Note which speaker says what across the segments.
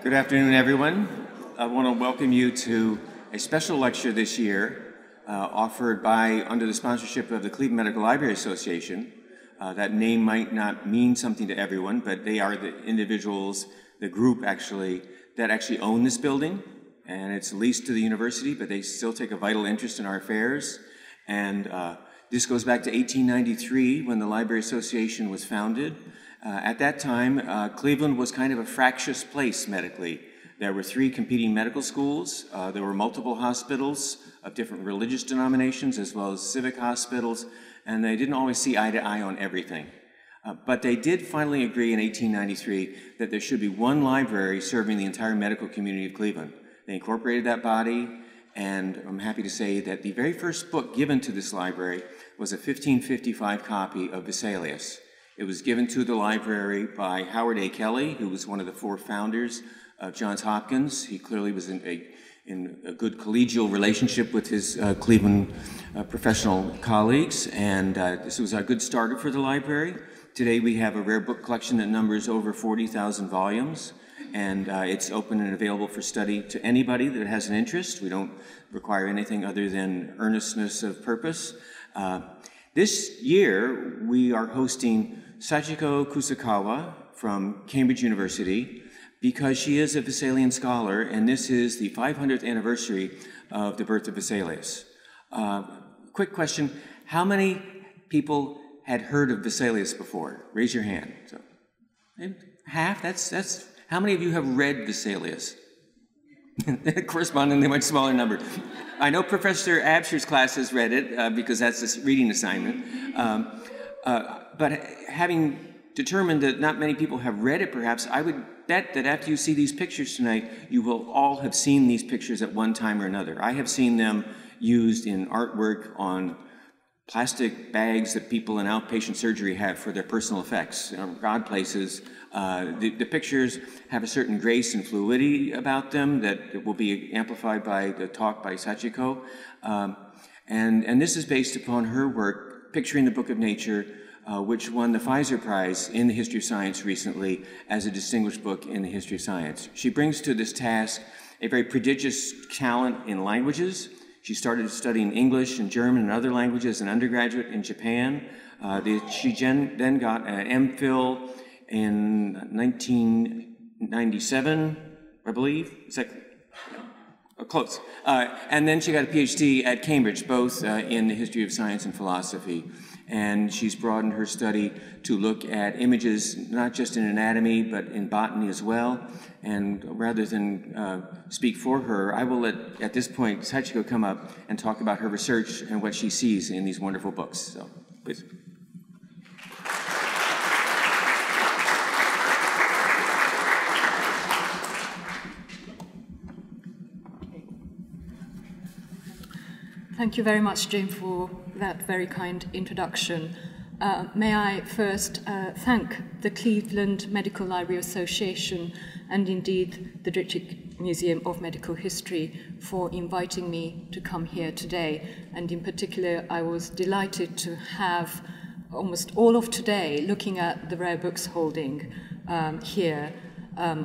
Speaker 1: Good afternoon, everyone. I want to welcome you to a special lecture this year offered under the sponsorship of the Cleveland Medical Library Association. That name might not mean something to everyone, but they are the individuals, the group actually, that actually own this building. And it's leased to the university, but they still take a vital interest in our affairs. And this goes back to 1893 when the Library Association was founded. At that time, Cleveland was kind of a fractious place medically. There were 3 competing medical schools. There were multiple hospitals of different religious denominations as well as civic hospitals, and they didn't always see eye to eye on everything. But they did finally agree in 1893 that there should be one library serving the entire medical community of Cleveland. They incorporated that body, and I'm happy to say that the very first book given to this library was a 1555 copy of Vesalius. It was given to the library by Howard A. Kelly, who was one of the 4 founders of Johns Hopkins. He clearly was in a good collegial relationship with his Cleveland professional colleagues, and this was a good starter for the library. Today we have a rare book collection that numbers over 40,000 volumes, and it's open and available for study to anybody that has an interest. We don't require anything other than earnestness of purpose. This year we are hosting Sachiko Kusukawa from Cambridge University because she is a Vesalian scholar, and this is the 500th anniversary of the birth of Vesalius. Quick question, how many people had heard of Vesalius before? Raise your hand. So, half, that's how many of you have read Vesalius? Correspondingly much smaller number. I know Professor Absher's class has read it because that's a reading assignment. But having determined that not many people have read it, perhaps, I would bet that after you see these pictures tonight, you will all have seen these pictures at one time or another. I have seen them used in artwork on plastic bags that people in outpatient surgery have for their personal effects, odd places. The pictures have a certain grace and fluidity about them that will be amplified by the talk by Sachiko. And this is based upon her work, Picturing the Book of Nature, which won the Pfizer Prize in the History of Science recently as a distinguished book in the history of science. She brings to this task a very prodigious talent in languages. She started studying English and German and other languages as an undergraduate in Japan. She then got an MPhil in 1997, I believe. Is that close? And then she got a PhD at Cambridge, both in the history of science and philosophy. And she's broadened her study to look at images, not just in anatomy, but in botany as well. And rather than speak for her, I will let, at this point, Sachiko come up and talk about her research and what she sees in these wonderful books. So, please.
Speaker 2: Thank you very much, Jim, for that very kind introduction. May I first thank the Cleveland Medical Library Association and indeed the Dritchik Museum of Medical History for inviting me to come here today. And in particular, I was delighted to have almost all of today looking at the rare books holding here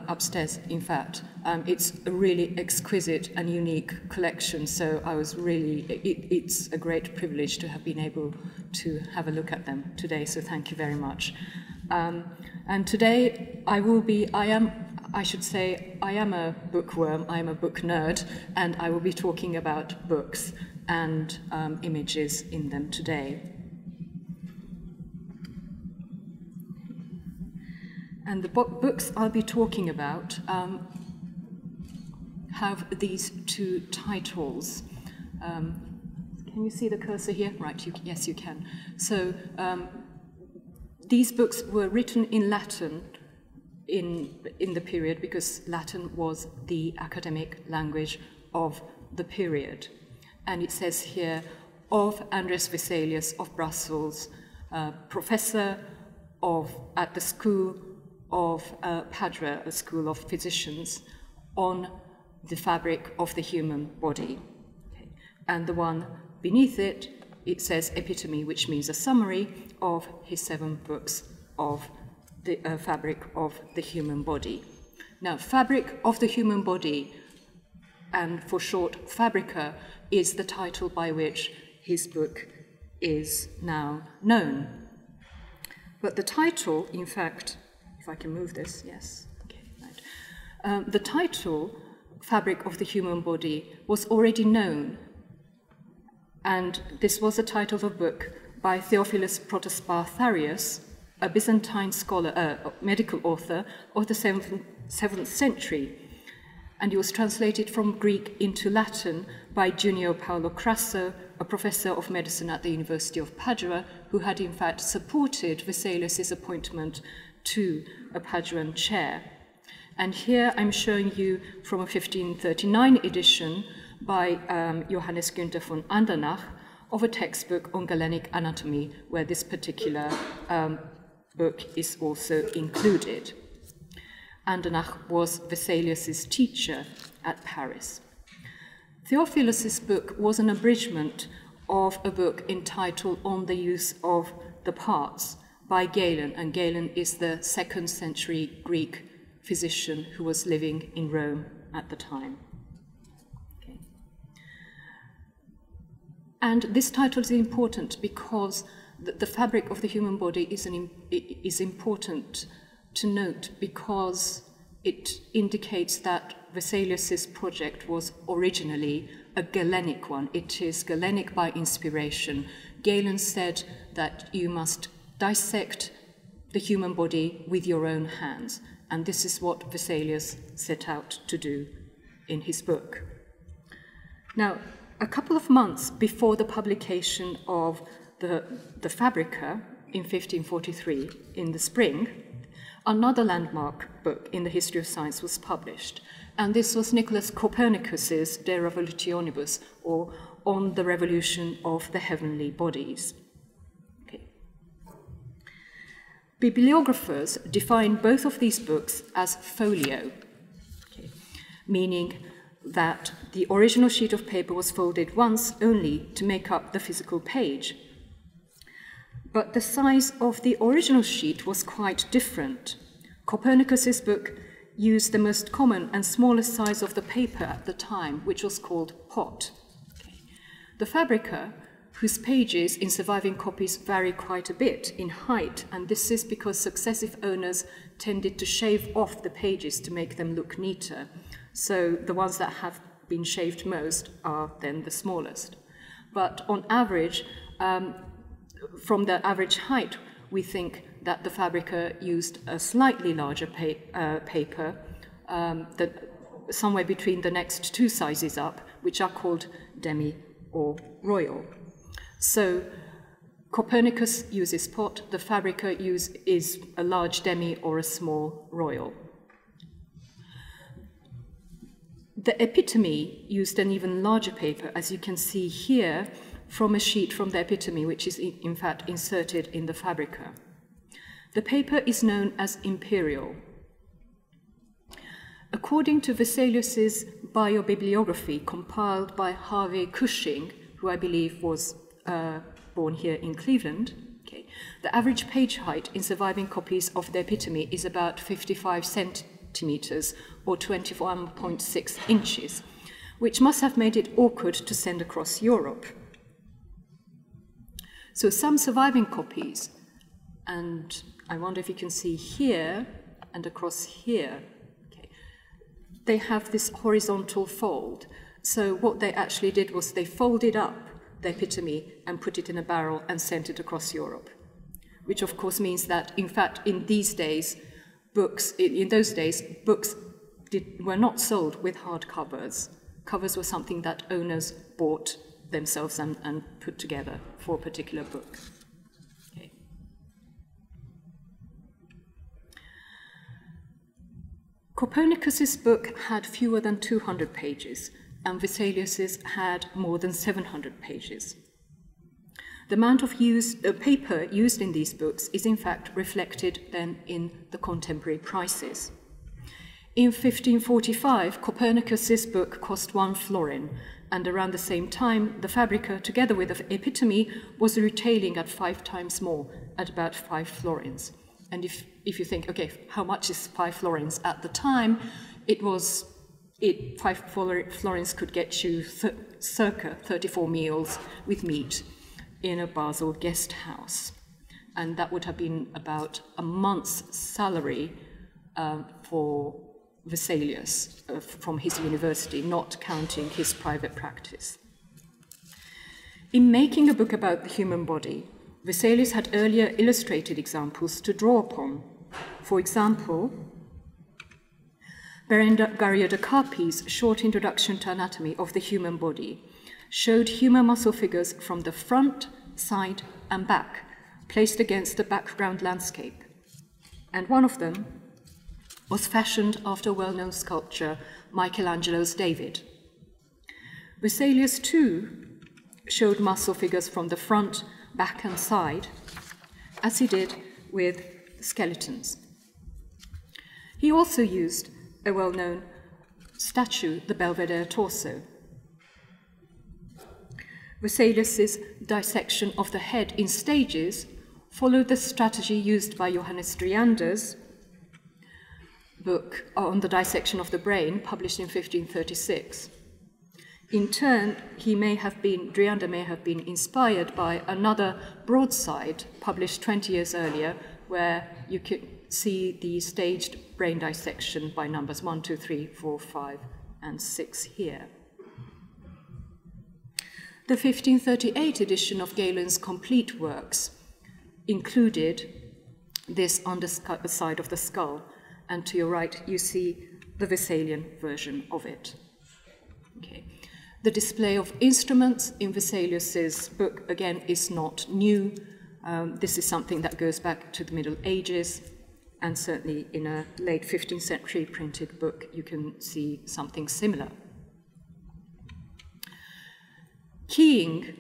Speaker 2: upstairs, in fact. It's a really exquisite and unique collection, so I was really, it's a great privilege to have been able to have a look at them today, so thank you very much. And today I am a bookworm, I am a book nerd, and I will be talking about books and images in them today. And the books I'll be talking about have these 2 titles. Can you see the cursor here? Right, yes, you can. So these books were written in Latin in the period because Latin was the academic language of the period. And it says here, of Andres Vesalius of Brussels, professor at the School of Padua, a school of physicians, on the fabric of the human body. Okay. And the one beneath it, it says Epitome, which means a summary of his 7 books of the fabric of the human body. Now, Fabric of the Human Body, and for short, Fabrica, is the title by which his book is now known. But the title, in fact, if I can move this, yes, okay, right. The title, Fabric of the Human Body, was already known, and this was the title of a book by Theophilus Protospartharius, a Byzantine scholar, medical author of the 7th century, and it was translated from Greek into Latin by Junio Paolo Crasso, a professor of medicine at the University of Padua, who had in fact supported Vesalius's appointment to a Paduan chair. And here I'm showing you from a 1539 edition by Johannes Günther von Andernach of a textbook on Galenic anatomy, where this particular book is also included. Andernach was Vesalius's teacher at Paris. Theophilus's book was an abridgment of a book entitled On the Use of the Parts by Galen, and Galen is the 2nd century Greek physician who was living in Rome at the time. Okay. And this title is important because the fabric of the human body is important to note, because it indicates that Vesalius's project was originally a Galenic one. It is Galenic by inspiration. Galen said that you must dissect the human body with your own hands, and this is what Vesalius set out to do in his book. Now, a couple of months before the publication of the Fabrica in 1543, in the spring, another landmark book in the history of science was published, and this was Nicholas Copernicus's De Revolutionibus, or On the Revolution of the Heavenly Bodies. Okay. Bibliographers define both of these books as folio, okay, meaning that the original sheet of paper was folded once only to make up the physical page. But the size of the original sheet was quite different. Copernicus's book used the most common and smallest size of the paper at the time, which was called pot. Okay. The Fabrica, whose pages in surviving copies vary quite a bit in height, and this is because successive owners tended to shave off the pages to make them look neater. So the ones that have been shaved most are then the smallest. But on average, from the average height, we think that the Fabrica used a slightly larger paper, somewhere between the next two sizes up, which are called demi or royal. So Copernicus uses pot, the Fabrica is a large demi or a small royal. The Epitome used an even larger paper, as you can see here, from a sheet from the Epitome, which is in fact inserted in the Fabrica. The paper is known as imperial. According to Vesalius's biobibliography compiled by Harvey Cushing, who I believe was born here in Cleveland, okay, the average page height in surviving copies of the Epitome is about 55 centimeters or 21.6 inches, which must have made it awkward to send across Europe. So some surviving copies, and I wonder if you can see here and across here, okay, they have this horizontal fold. So what they actually did was they folded up the Epitome and put it in a barrel and sent it across Europe, which of course means that, in fact, in those days, books were not sold with hard covers. Covers were something that owners bought themselves and put together for a particular book. Okay. Copernicus's book had fewer than 200 pages, and Vesalius's had more than 700 pages. The amount of paper used in these books is in fact reflected then in the contemporary prices. In 1545, Copernicus's book cost 1 florin, and around the same time, the Fabrica, together with the Epitome, was retailing at 5 times more, at about 5 florins. And if you think, okay, how much is 5 florins? At the time, 5 florins could get you circa 34 meals with meat in a Basel guest house. And that would have been about a month's salary for Vesalius from his university, not counting his private practice. In making a book about the human body, Vesalius had earlier illustrated examples to draw upon. For example, Berengario da Carpi's short introduction to anatomy of the human body showed human muscle figures from the front, side, and back, placed against the background landscape. And one of them was fashioned after well-known sculptor Michelangelo's David. Vesalius, too, showed muscle figures from the front, back, and side, as he did with skeletons. He also used a well-known statue, the Belvedere torso. Vesalius's dissection of the head in stages followed the strategy used by Johannes Driander's book on the dissection of the brain, published in 1536. In turn, Driander may have been inspired by another broadside published 20 years earlier, where you could see the staged brain dissection by numbers 1, 2, 3, 4, 5, and 6 here. The 1538 edition of Galen's complete works included this underside of the skull, and to your right you see the Vesalian version of it. Okay. The display of instruments in Vesalius's book, again, is not new. This is something that goes back to the Middle Ages, and certainly in a late 15th century printed book you can see something similar. Keying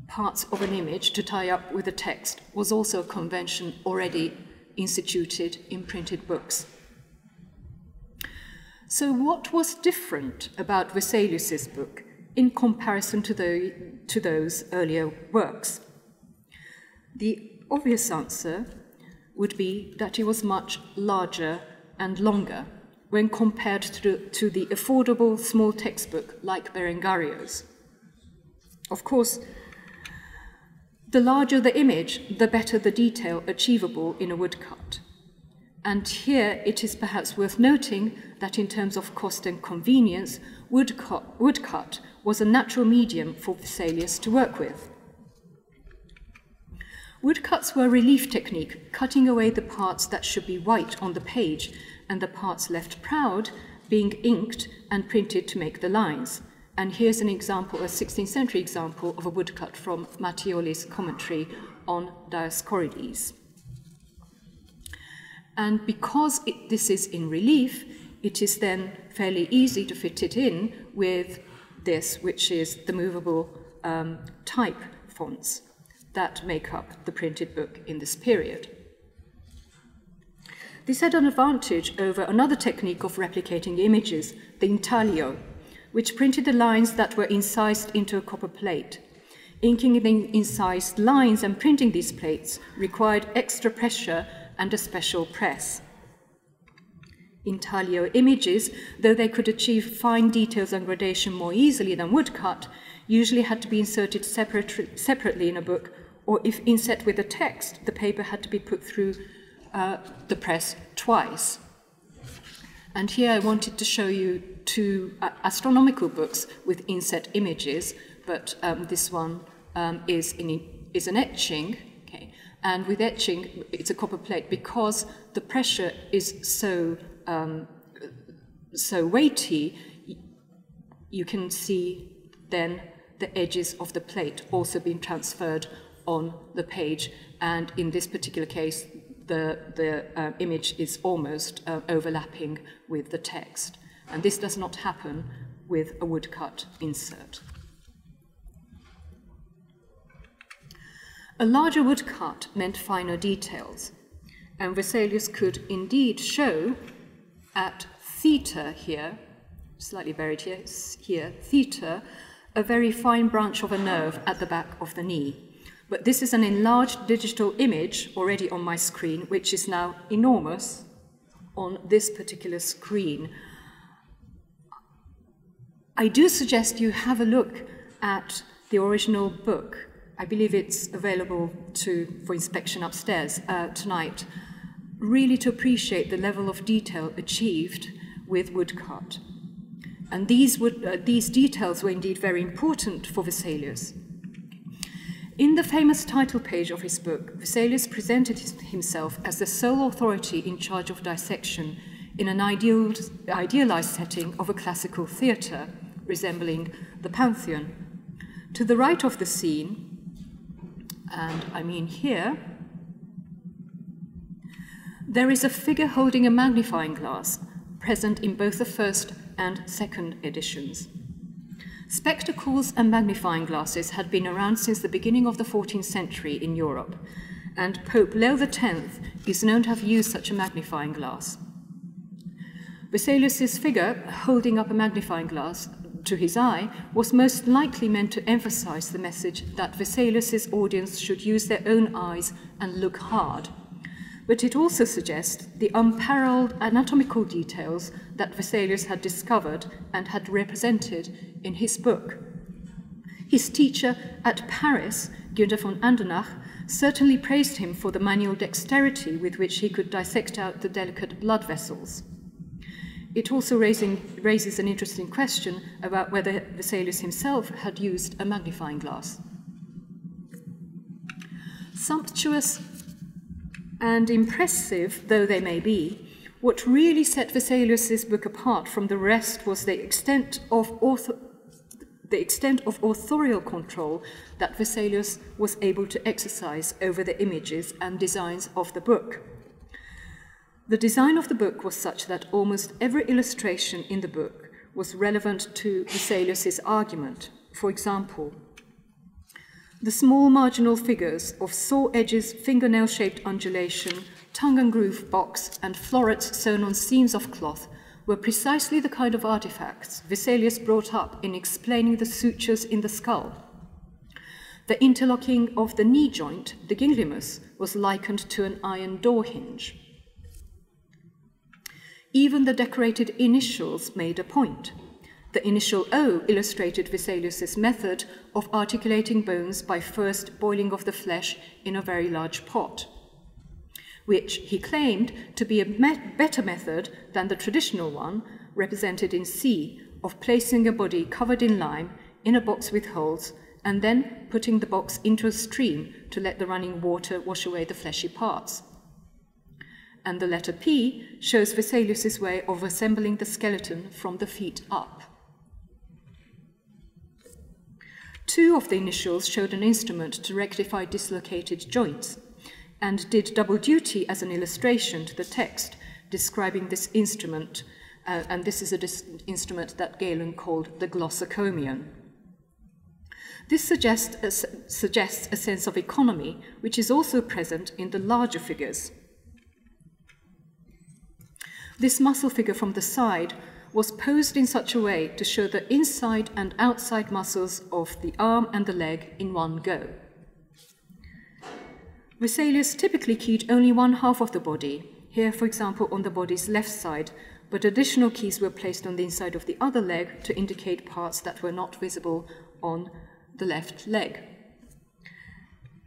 Speaker 2: parts of an image to tie up with the text was also a convention already instituted in printed books. So what was different about Vesalius's book in comparison to those earlier works? The obvious answer would be that it was much larger and longer when compared to the affordable small textbook like Berengario's. Of course, the larger the image, the better the detail achievable in a woodcut. And here it is perhaps worth noting that in terms of cost and convenience, woodcut was a natural medium for Vesalius to work with. Woodcuts were a relief technique, cutting away the parts that should be white on the page and the parts left proud being inked and printed to make the lines. And here's an example, a 16th century example of a woodcut from Mattioli's commentary on Dioscorides. And because this is in relief, it is then fairly easy to fit it in with this, which is the movable type fonts that make up the printed book in this period. This had an advantage over another technique of replicating images, the intaglio, which printed the lines that were incised into a copper plate. Inking the incised lines and printing these plates required extra pressure and a special press. Intaglio images, though they could achieve fine details and gradation more easily than woodcut, usually had to be inserted separately in a book, or if inset with a text, the paper had to be put through the press twice. And here I wanted to show you two astronomical books with inset images, but this one is an etching, okay? And with etching, it's a copper plate because the pressure is so weighty. You can see then the edges of the plate also being transferred on the page, and in this particular case, the image is almost overlapping with the text. And this does not happen with a woodcut insert. A larger woodcut meant finer details, and Vesalius could indeed show at theta here, slightly buried here, theta, a very fine branch of a nerve at the back of the knee. But this is an enlarged digital image already on my screen, which is now enormous on this particular screen. I do suggest you have a look at the original book. I believe it's available for inspection upstairs tonight, really to appreciate the level of detail achieved with woodcut. And these details were indeed very important for Vesalius. In the famous title page of his book, Vesalius presented himself as the sole authority in charge of dissection in an idealized setting of a classical theatre, resembling the Pantheon. To the right of the scene, and I mean here, there is a figure holding a magnifying glass, present in both the first and second editions. Spectacles and magnifying glasses had been around since the beginning of the 14th century in Europe, and Pope Leo X is known to have used such a magnifying glass. Vesalius's figure holding up a magnifying glass to his eye was most likely meant to emphasize the message that Vesalius's audience should use their own eyes and look hard. But it also suggests the unparalleled anatomical details that Vesalius had discovered and had represented in his book. His teacher at Paris, Günther von Andernach, certainly praised him for the manual dexterity with which he could dissect out the delicate blood vessels. It also raises an interesting question about whether Vesalius himself had used a magnifying glass. Sumptuous and impressive though they may be, what really set Vesalius's book apart from the rest was the extent of authorial control that Vesalius was able to exercise over the images and designs of the book. The design of the book was such that almost every illustration in the book was relevant to Vesalius's argument. For example, the small marginal figures of saw edges, fingernail-shaped undulation, tongue and groove box, and florets sewn on seams of cloth were precisely the kind of artifacts Vesalius brought up in explaining the sutures in the skull. The interlocking of the knee joint, the ginglymus, was likened to an iron door hinge. Even the decorated initials made a point. The initial O illustrated Vesalius's method of articulating bones by first boiling of the flesh in a very large pot, which he claimed to be a better method than the traditional one, represented in C, of placing a body covered in lime in a box with holes and then putting the box into a stream to let the running water wash away the fleshy parts. And the letter P shows Vesalius's way of assembling the skeleton from the feet up. Two of the initials showed an instrument to rectify dislocated joints and did double duty as an illustration to the text describing this instrument, and this is an instrument that Galen called the glossocomion. This suggests a sense of economy, which is also present in the larger figures. This muscle figure from the side was posed in such a way to show the inside and outside muscles of the arm and the leg in one go. Vesalius typically keyed only one half of the body, here, for example, on the body's left side, but additional keys were placed on the inside of the other leg to indicate parts that were not visible on the left leg.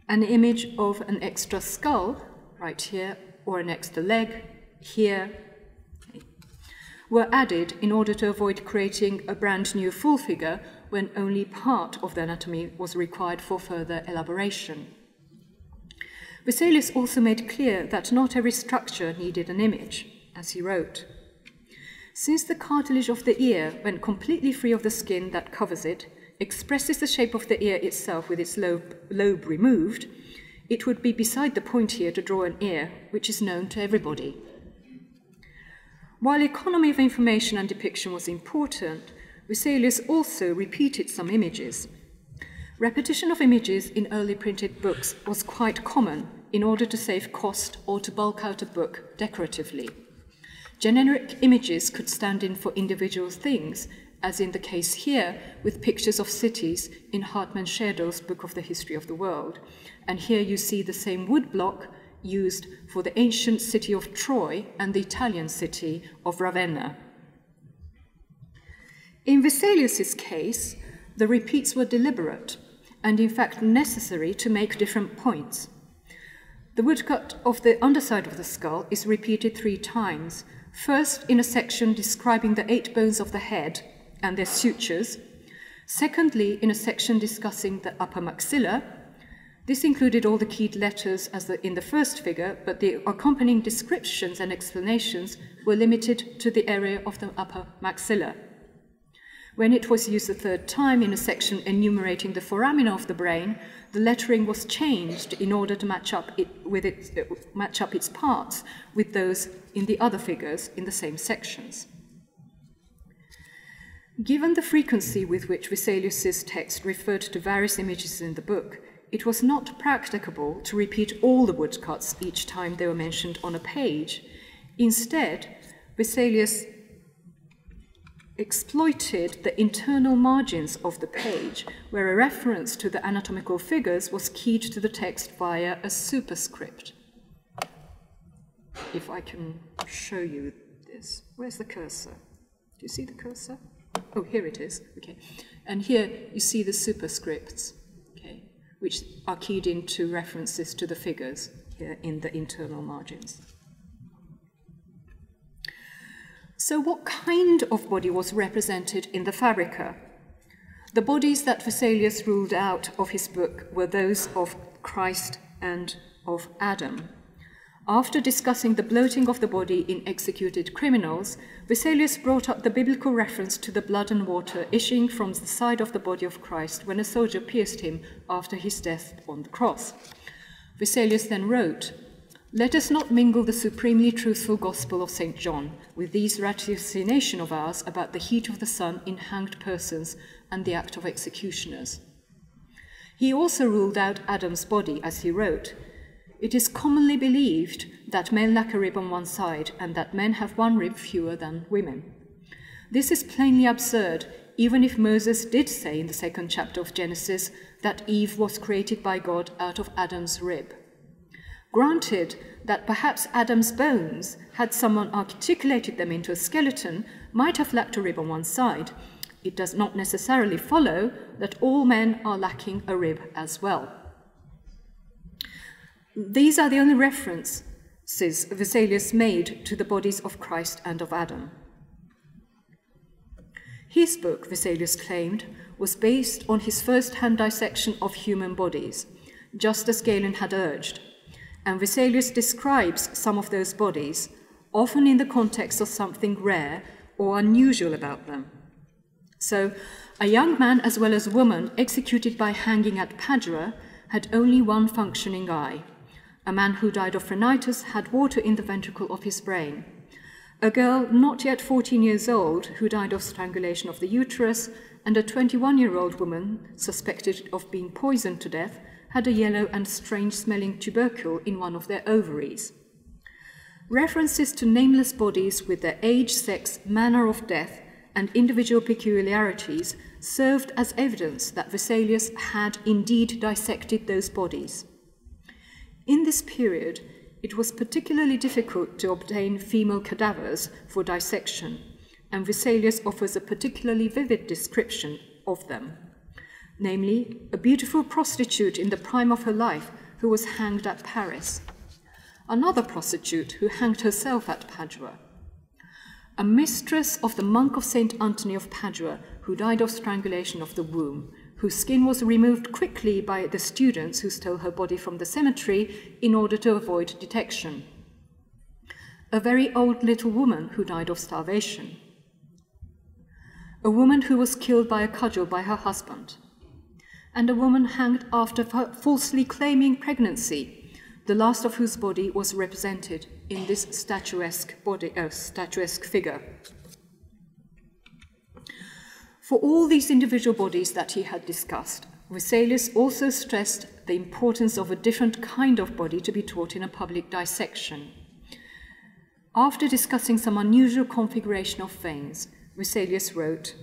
Speaker 2: An image of an extra skull, right here, or an extra leg, here, were added in order to avoid creating a brand new full figure when only part of the anatomy was required for further elaboration. Vesalius also made clear that not every structure needed an image, as he wrote. Since the cartilage of the ear, when completely free of the skin that covers it, expresses the shape of the ear itself with its lobe removed, it would be beside the point here to draw an ear, which is known to everybody. While economy of information and depiction was important, Vesalius also repeated some images. Repetition of images in early printed books was quite common in order to save cost or to bulk out a book decoratively. Generic images could stand in for individual things, as in the case here with pictures of cities in Hartmann Schädel's Book of the History of the World. And here you see the same woodblock used for the ancient city of Troy and the Italian city of Ravenna. In Vesalius's case, the repeats were deliberate and in fact necessary to make different points. The woodcut of the underside of the skull is repeated 3 times, first in a section describing the 8 bones of the head and their sutures, secondly in a section discussing the upper maxilla. This included all the keyed letters as in the first figure, but the accompanying descriptions and explanations were limited to the area of the upper maxilla. When it was used the 3rd time in a section enumerating the foramina of the brain, the lettering was changed in order to match up its parts with those in the other figures in the same sections. Given the frequency with which Vesalius's text referred to various images in the book, it was not practicable to repeat all the woodcuts each time they were mentioned on a page. Instead, Vesalius exploited the internal margins of the page, where a reference to the anatomical figures was keyed to the text via a superscript. If I can show you this. Where's the cursor? Do you see the cursor? Oh, here it is. Okay. And here you see the superscripts, okay, which are keyed into references to the figures here in the internal margins. So what kind of body was represented in the Fabrica? The bodies that Vesalius ruled out of his book were those of Christ and of Adam. After discussing the bloating of the body in executed criminals, Vesalius brought up the biblical reference to the blood and water issuing from the side of the body of Christ when a soldier pierced him after his death on the cross. Vesalius then wrote, "Let us not mingle the supremely truthful Gospel of St. John with these ratiocination of ours about the heat of the sun in hanged persons and the act of executioners." He also ruled out Adam's body, as he wrote, "It is commonly believed that men lack a rib on one side and that men have 1 rib fewer than women. This is plainly absurd, even if Moses did say in the 2nd chapter of Genesis that Eve was created by God out of Adam's rib. Granted that perhaps Adam's bones, had someone articulated them into a skeleton, might have lacked a rib on one side, it does not necessarily follow that all men are lacking a rib as well." These are the only references Vesalius made to the bodies of Christ and of Adam. His book, Vesalius claimed, was based on his first-hand dissection of human bodies, just as Galen had urged, and Vesalius describes some of those bodies, often in the context of something rare or unusual about them. So, a young man as well as a woman executed by hanging at Padua had only one functioning eye. A man who died of phrenitis had water in the ventricle of his brain. A girl not yet 14 years old who died of strangulation of the uterus, and a 21-year-old woman suspected of being poisoned to death had a yellow and strange-smelling tubercle in one of their ovaries. References to nameless bodies with their age, sex, manner of death, and individual peculiarities served as evidence that Vesalius had indeed dissected those bodies. In this period, it was particularly difficult to obtain female cadavers for dissection, and Vesalius offers a particularly vivid description of them, namely, a beautiful prostitute in the prime of her life who was hanged at Paris, another prostitute who hanged herself at Padua, a mistress of the monk of St. Anthony of Padua who died of strangulation of the womb, whose skin was removed quickly by the students who stole her body from the cemetery in order to avoid detection, a very old little woman who died of starvation, a woman who was killed by a cudgel by her husband, and a woman hanged after falsely claiming pregnancy, the last of whose body was represented in this statuesque figure. For all these individual bodies that he had discussed, Vesalius also stressed the importance of a different kind of body to be taught in a public dissection. After discussing some unusual configuration of veins, Vesalius wrote,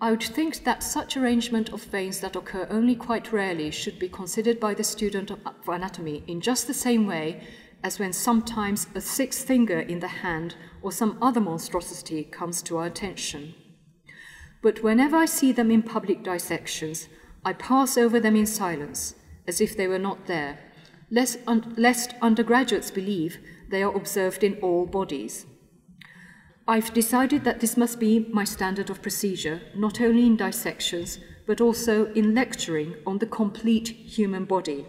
Speaker 2: I would think that such arrangement of veins that occur only quite rarely should be considered by the student of anatomy in just the same way as when sometimes a sixth finger in the hand or some other monstrosity comes to our attention. But whenever I see them in public dissections, I pass over them in silence, as if they were not there, lest undergraduates believe they are observed in all bodies. I've decided that this must be my standard of procedure, not only in dissections, but also in lecturing on the complete human body,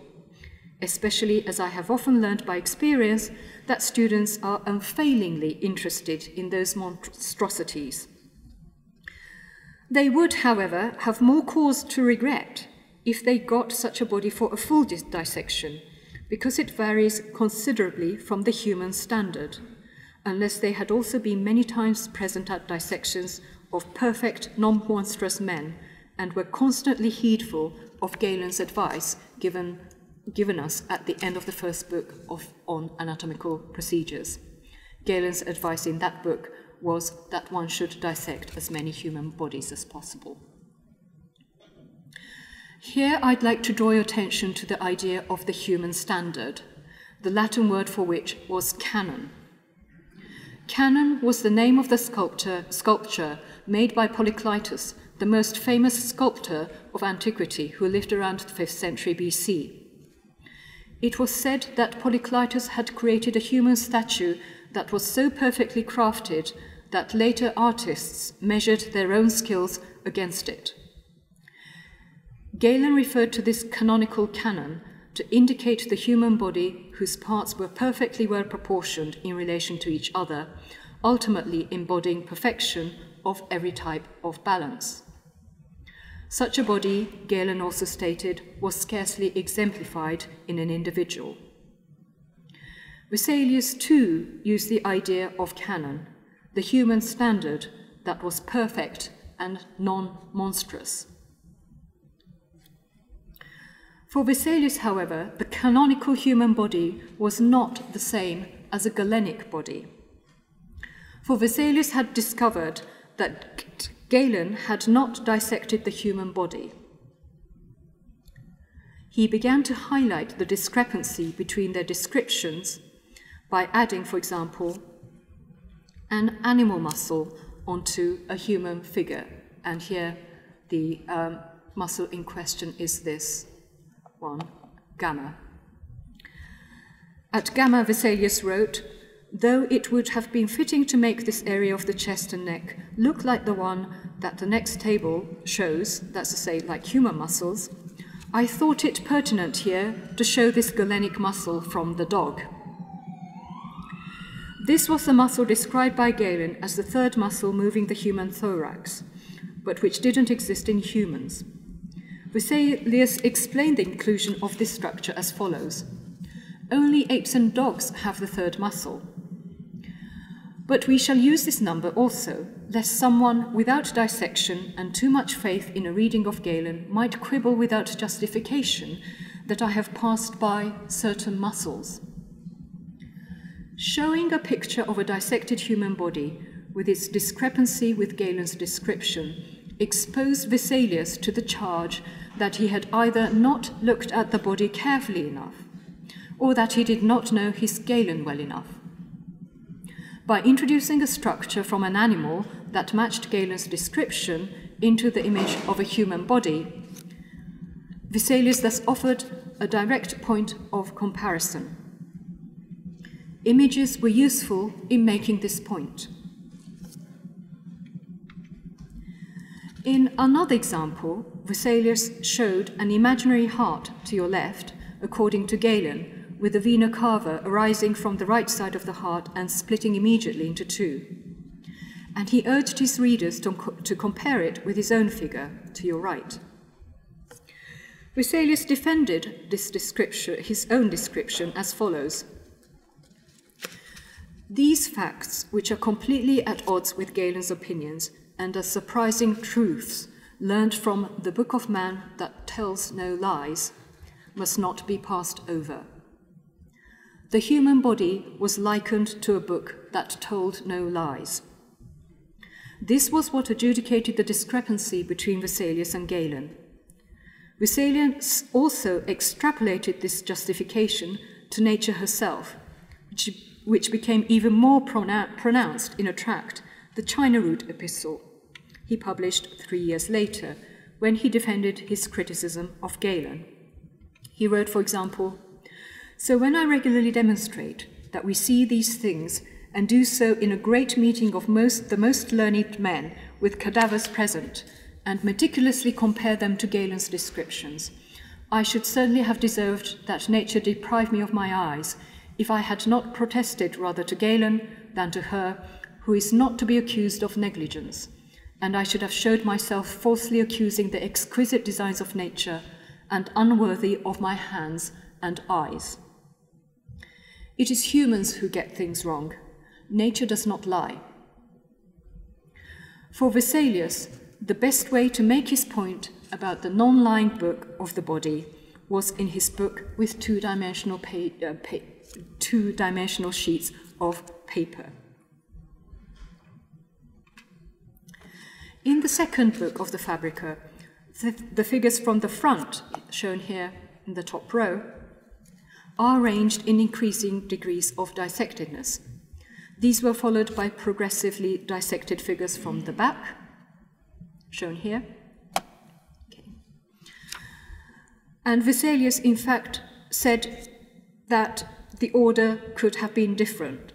Speaker 2: especially as I have often learned by experience that students are unfailingly interested in those monstrosities. They would, however, have more cause to regret if they got such a body for a full dissection, because it varies considerably from the human standard, unless they had also been many times present at dissections of perfect, non-monstrous men and were constantly heedful of Galen's advice given us at the end of the first book on anatomical procedures. Galen's advice in that book was that one should dissect as many human bodies as possible. Here I'd like to draw your attention to the idea of the human standard, the Latin word for which was canon. Canon was the name of the sculpture made by Polykleitos, the most famous sculptor of antiquity who lived around the 5th century BC. It was said that Polykleitos had created a human statue that was so perfectly crafted that later artists measured their own skills against it. Galen referred to this canonical canon to indicate the human body whose parts were perfectly well proportioned in relation to each other, ultimately embodying perfection of every type of balance. Such a body, Galen also stated, was scarcely exemplified in an individual. Vesalius too used the idea of canon, the human standard that was perfect and non-monstrous. For Vesalius, however, the canonical human body was not the same as a Galenic body. For Vesalius had discovered that Galen had not dissected the human body. He began to highlight the discrepancy between their descriptions by adding, for example, an animal muscle onto a human figure. And here the muscle in question is this one, gamma. At gamma, Vesalius wrote, "Though it would have been fitting to make this area of the chest and neck look like the one that the next table shows, that's to say, like human muscles, I thought it pertinent here to show this Galenic muscle from the dog." This was the muscle described by Galen as the third muscle moving the human thorax, but which didn't exist in humans. Vesalius explained the inclusion of this structure as follows. Only apes and dogs have the third muscle. But we shall use this number also, lest someone without dissection and too much faith in a reading of Galen might quibble without justification that I have passed by certain muscles. Showing a picture of a dissected human body with its discrepancy with Galen's description exposed Vesalius to the charge that he had either not looked at the body carefully enough or that he did not know his Galen well enough. By introducing a structure from an animal that matched Galen's description into the image of a human body, Vesalius thus offered a direct point of comparison. Images were useful in making this point. In another example, Vesalius showed an imaginary heart to your left, according to Galen, with a vena cava arising from the right side of the heart and splitting immediately into two. And he urged his readers to compare it with his own figure to your right. Vesalius defended this description, his own description, as follows. These facts, which are completely at odds with Galen's opinions and are surprising truths learned from the Book of Man that tells no lies, must not be passed over. The human body was likened to a book that told no lies. This was what adjudicated the discrepancy between Vesalius and Galen. Vesalius also extrapolated this justification to nature herself, which became even more pronounced in a tract, the China Route Epistle, he published 3 years later, when he defended his criticism of Galen. He wrote, for example, "So when I regularly demonstrate that we see these things and do so in a great meeting of the most learned men with cadavers present, and meticulously compare them to Galen's descriptions, I should certainly have deserved that nature deprive me of my eyes if I had not protested rather to Galen than to her, who is not to be accused of negligence, and I should have showed myself falsely accusing the exquisite designs of nature and unworthy of my hands and eyes. It is humans who get things wrong. Nature does not lie." For Vesalius, the best way to make his point about the non-lying book of the body was in his book with two-dimensional sheets of paper. In the second book of the Fabrica, the figures from the front, shown here in the top row, are arranged in increasing degrees of dissectedness. These were followed by progressively dissected figures from the back, shown here. Okay. And Vesalius, in fact, said that the order could have been different.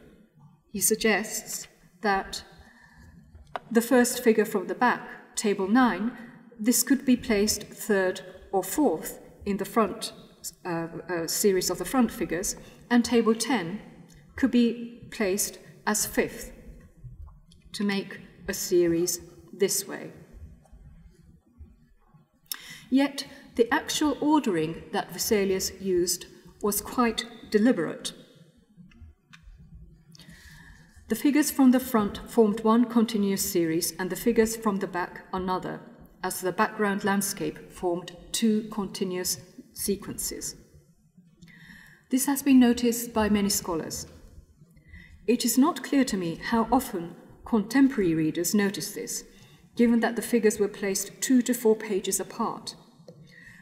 Speaker 2: He suggests that the first figure from the back, table 9, this could be placed third or fourth in the front series of the front figures, and table 10 could be placed as fifth to make a series this way. Yet the actual ordering that Vesalius used was quite deliberate. The figures from the front formed one continuous series and the figures from the back another, as the background landscape formed two continuous sequences. This has been noticed by many scholars. It is not clear to me how often contemporary readers notice this, given that the figures were placed 2 to 4 pages apart.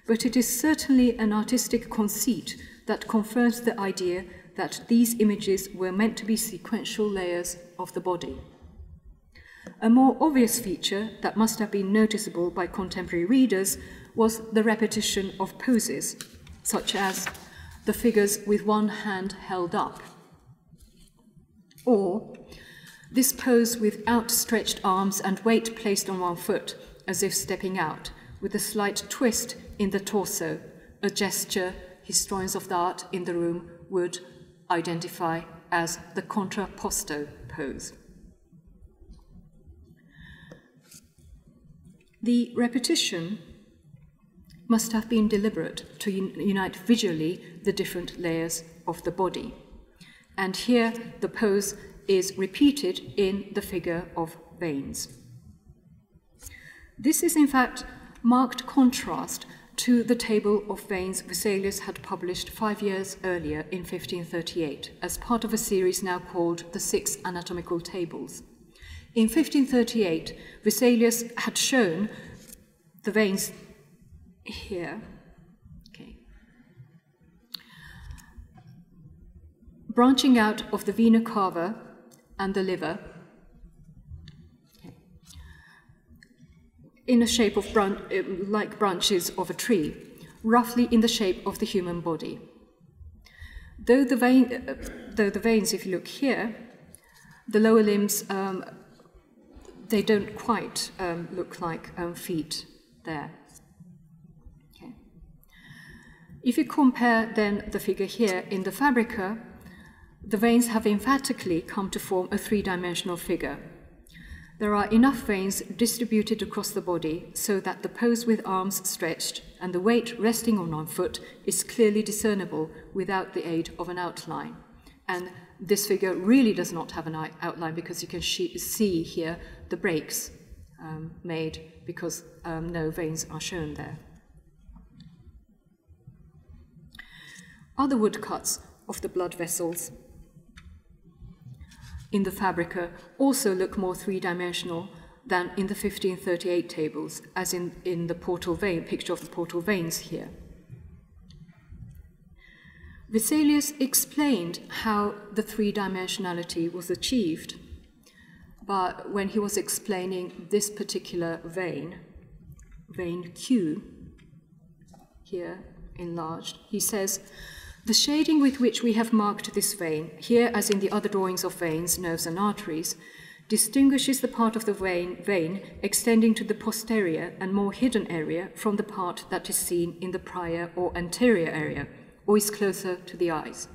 Speaker 2: But it is certainly an artistic conceit that confirms the idea that these images were meant to be sequential layers of the body. A more obvious feature that must have been noticeable by contemporary readers was the repetition of poses, such as the figures with one hand held up, or this pose with outstretched arms and weight placed on one foot, as if stepping out, with a slight twist in the torso, a gesture historians of the art in the room would identify as the contrapposto pose. The repetition must have been deliberate to unite visually the different layers of the body. And here the pose is repeated in the figure of veins. This is in fact marked contrast to the table of veins Vesalius had published 5 years earlier in 1538 as part of a series now called the 6 Anatomical Tables. In 1538, Vesalius had shown the veins here, okay, branching out of the vena cava and the liver, okay, in a shape of like branches of a tree, roughly in the shape of the human body. Though the veins, if you look here, the lower limbs, they don't quite look like feet there. Okay. If you compare then the figure here in the Fabrica, the veins have emphatically come to form a three-dimensional figure. There are enough veins distributed across the body so that the pose with arms stretched and the weight resting on one foot is clearly discernible without the aid of an outline. And this figure really does not have an outline because you can see here the breaks made because no veins are shown there. Other woodcuts of the blood vessels in the Fabrica also look more three-dimensional, than in the 1538 tables, as in the portal vein, picture of the portal veins here. Vesalius explained how the three-dimensionality was achieved, but when he was explaining this particular vein, vein Q, here enlarged, he says, "The shading with which we have marked this vein, here as in the other drawings of veins, nerves and arteries, distinguishes the part of the vein extending to the posterior and more hidden area from the part that is seen in the prior or anterior area, or is closer to the eyes."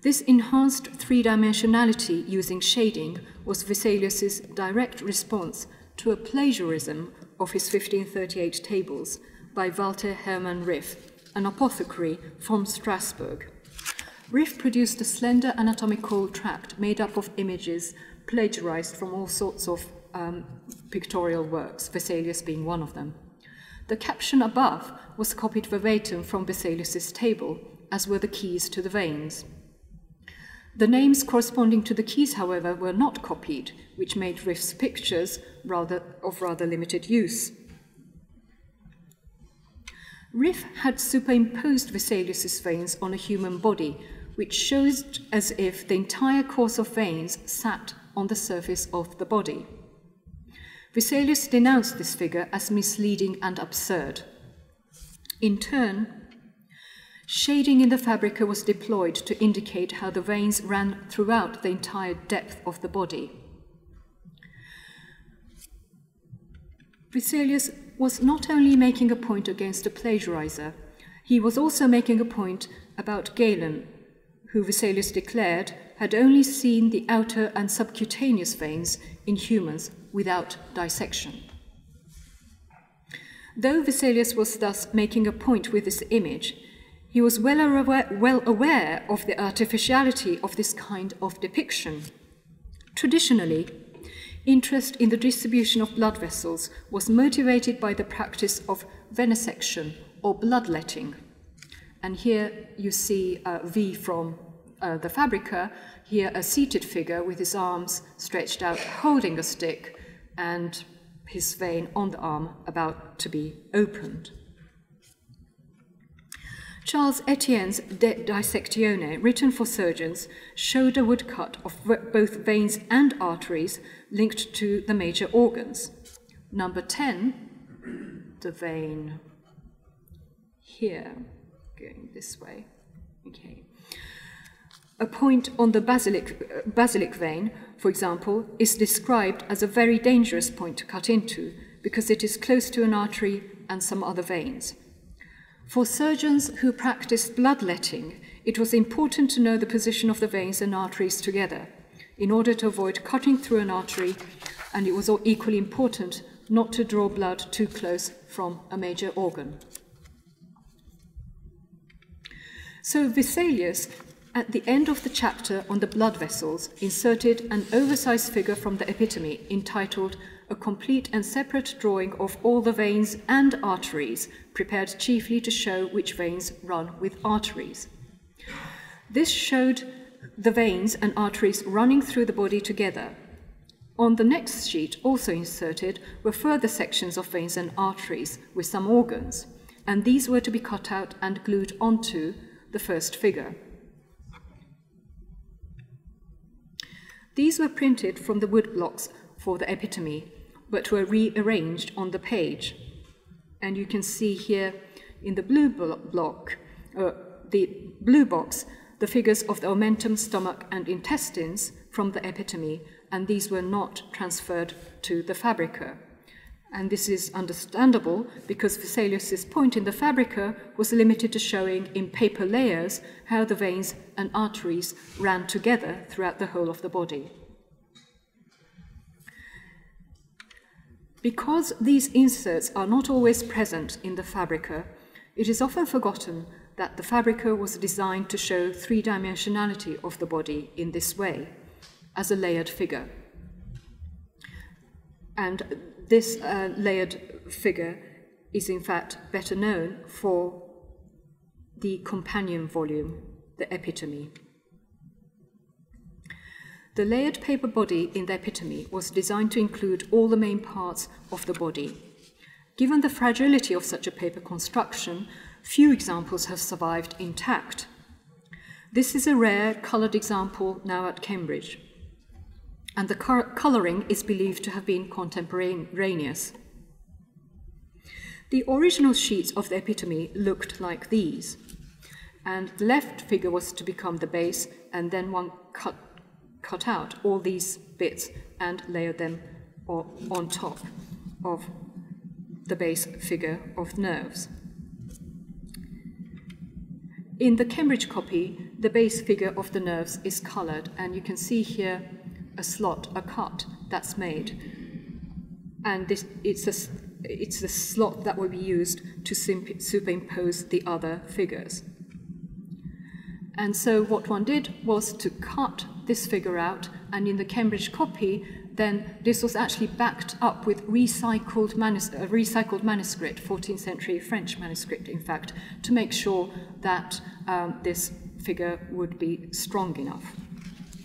Speaker 2: This enhanced three-dimensionality using shading was Vesalius's direct response to a plagiarism of his 1538 tables by Walter Hermann Riff, an apothecary from Strasbourg. Riff produced a slender anatomical tract made up of images plagiarized from all sorts of pictorial works, Vesalius being one of them. The caption above was copied verbatim from Vesalius's table, as were the keys to the veins. The names corresponding to the keys, however, were not copied, which made Riff's pictures of rather limited use. Riff had superimposed Vesalius's veins on a human body, which shows as if the entire course of veins sat on the surface of the body. Vesalius denounced this figure as misleading and absurd. In turn, shading in the Fabrica was deployed to indicate how the veins ran throughout the entire depth of the body. Vesalius was not only making a point against a plagiarizer, he was also making a point about Galen, who Vesalius declared had only seen the outer and subcutaneous veins in humans without dissection. Though Vesalius was thus making a point with this image, he was well aware of the artificiality of this kind of depiction. Traditionally, interest in the distribution of blood vessels was motivated by the practice of venesection or bloodletting. And here you see V from the Fabrica, here a seated figure with his arms stretched out holding a stick and his vein on the arm about to be opened. Charles Etienne's De Dissectione, written for surgeons, showed a woodcut of both veins and arteries linked to the major organs. Number 10, the vein here, going this way, okay. A point on the basilic vein, for example, is described as a very dangerous point to cut into because it is close to an artery and some other veins. For surgeons who practiced bloodletting, it was important to know the position of the veins and arteries together in order to avoid cutting through an artery, and it was equally important not to draw blood too close from a major organ. So Vesalius, at the end of the chapter on the blood vessels, inserted an oversized figure from the Epitome entitled "A complete and separate drawing of all the veins and arteries, prepared chiefly to show which veins run with arteries." This showed the veins and arteries running through the body together. On the next sheet, also inserted, were further sections of veins and arteries with some organs, and these were to be cut out and glued onto the first figure. These were printed from the wood blocks for the Epitome, but were rearranged on the page. And you can see here in the blue box, the figures of the omentum, stomach, and intestines from the Epitome, and these were not transferred to the Fabrica. And this is understandable because Vesalius's point in the Fabrica was limited to showing in paper layers how the veins and arteries ran together throughout the whole of the body. Because these inserts are not always present in the Fabrica, it is often forgotten that the Fabrica was designed to show three-dimensionality of the body in this way, as a layered figure. And this layered figure is in fact better known for the companion volume, the Epitome. The layered paper body in the Epitome was designed to include all the main parts of the body. Given the fragility of such a paper construction, few examples have survived intact. This is a rare coloured example now at Cambridge, and the colouring is believed to have been contemporaneous. The original sheets of the Epitome looked like these, and the left figure was to become the base, and then one cut out all these bits and layered them on top of the base figure of nerves. In the Cambridge copy, the base figure of the nerves is coloured, and you can see here a cut that's made. And it's the slot that will be used to superimpose the other figures. And so what one did was to cut this figure out, and in the Cambridge copy, then this was actually backed up with recycled manuscript, 14th century French manuscript, in fact, to make sure that this figure would be strong enough.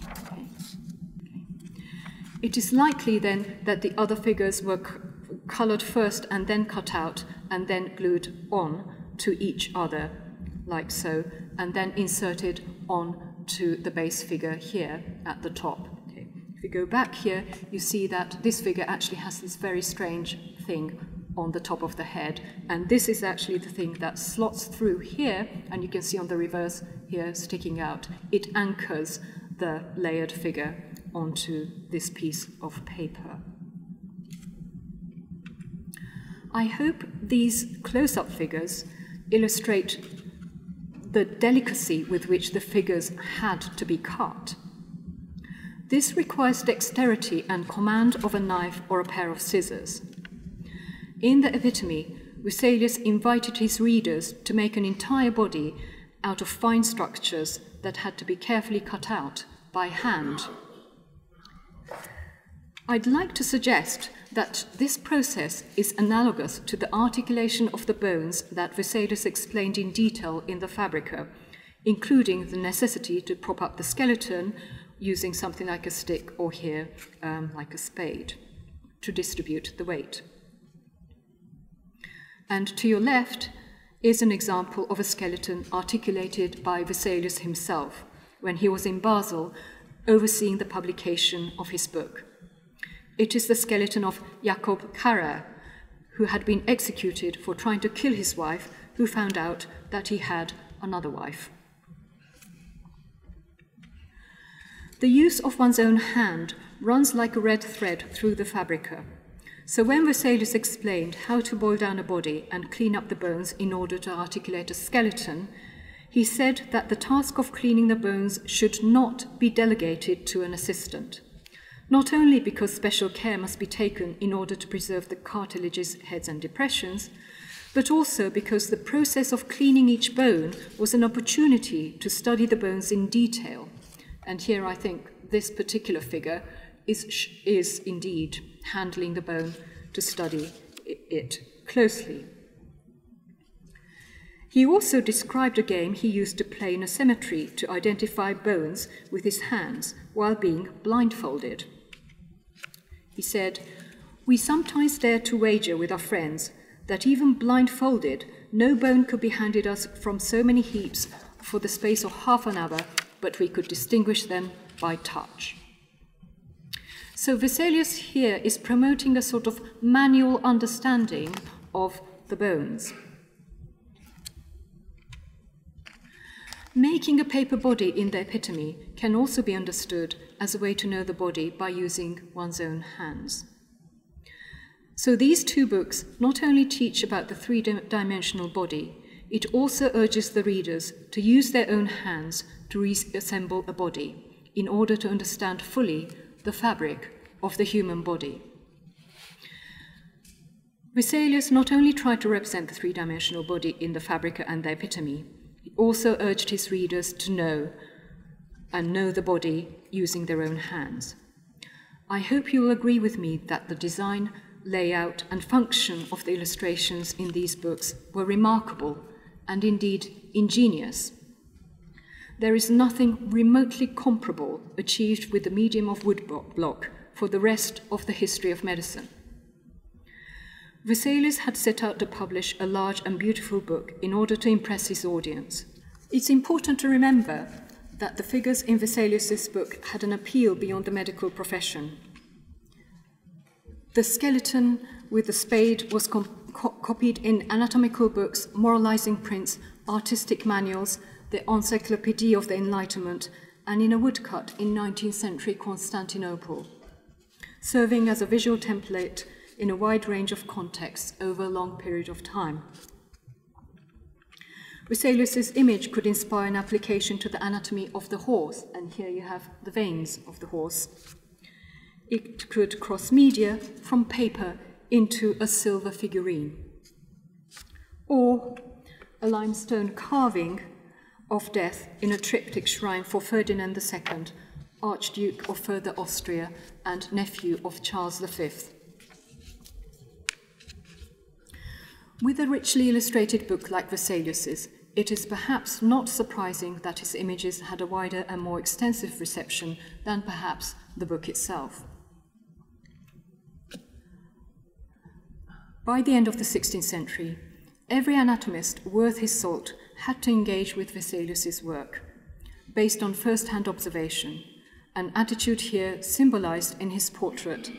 Speaker 2: Okay. It is likely then that the other figures were coloured first and then cut out and then glued on to each other, like so, and then inserted on to the base figure here at the top. Okay. If you go back here, you see that this figure actually has this very strange thing on the top of the head, and this is actually the thing that slots through here, and you can see on the reverse here sticking out. It anchors the layered figure onto this piece of paper. I hope these close-up figures illustrate the delicacy with which the figures had to be cut. This requires dexterity and command of a knife or a pair of scissors. In the Epitome, Vesalius invited his readers to make an entire body out of fine structures that had to be carefully cut out by hand. I'd like to suggest that this process is analogous to the articulation of the bones that Vesalius explained in detail in the Fabrica, including the necessity to prop up the skeleton using something like a stick or here like a spade to distribute the weight. And to your left is an example of a skeleton articulated by Vesalius himself when he was in Basel overseeing the publication of his book. It is the skeleton of Jakob Karrer, who had been executed for trying to kill his wife, who found out that he had another wife. The use of one's own hand runs like a red thread through the Fabrica. So when Vesalius explained how to boil down a body and clean up the bones in order to articulate a skeleton, he said that the task of cleaning the bones should not be delegated to an assistant. Not only because special care must be taken in order to preserve the cartilages, heads, and depressions, but also because the process of cleaning each bone was an opportunity to study the bones in detail. And here I think this particular figure is indeed handling the bone to study it closely. He also described a game he used to play in a cemetery to identify bones with his hands while being blindfolded. He said, "We sometimes dared to wager with our friends that even blindfolded, no bone could be handed us from so many heaps for the space of half an hour, but we could distinguish them by touch." So Vesalius here is promoting a sort of manual understanding of the bones. Making a paper body in the Epitome can also be understood as a way to know the body by using one's own hands. So these two books not only teach about the three-dimensional body, it also urges the readers to use their own hands to reassemble a body in order to understand fully the fabric of the human body. Vesalius not only tried to represent the three-dimensional body in the Fabrica and the Epitome, he also urged his readers to know the body using their own hands. I hope you will agree with me that the design, layout, and function of the illustrations in these books were remarkable and indeed ingenious. there is nothing remotely comparable achieved with the medium of woodblock for the rest of the history of medicine. Vesalius had set out to publish a large and beautiful book in order to impress his audience. It's important to remember that the figures in Vesalius's book had an appeal beyond the medical profession. The skeleton with the spade was copied in anatomical books, moralizing prints, artistic manuals, the Encyclopédie of the Enlightenment, and in a woodcut in 19th century Constantinople, serving as a visual template in a wide range of contexts over a long period of time. Vesalius's image could inspire an application to the anatomy of the horse, and here you have the veins of the horse. It could cross media from paper into a silver figurine, or a limestone carving of death in a triptych shrine for Ferdinand II, Archduke of Further Austria and nephew of Charles V. With a richly illustrated book like Vesalius's, it is perhaps not surprising that his images had a wider and more extensive reception than perhaps the book itself. By the end of the 16th century, every anatomist worth his salt had to engage with Vesalius's work, based on first-hand observation, an attitude here symbolized in his portrait,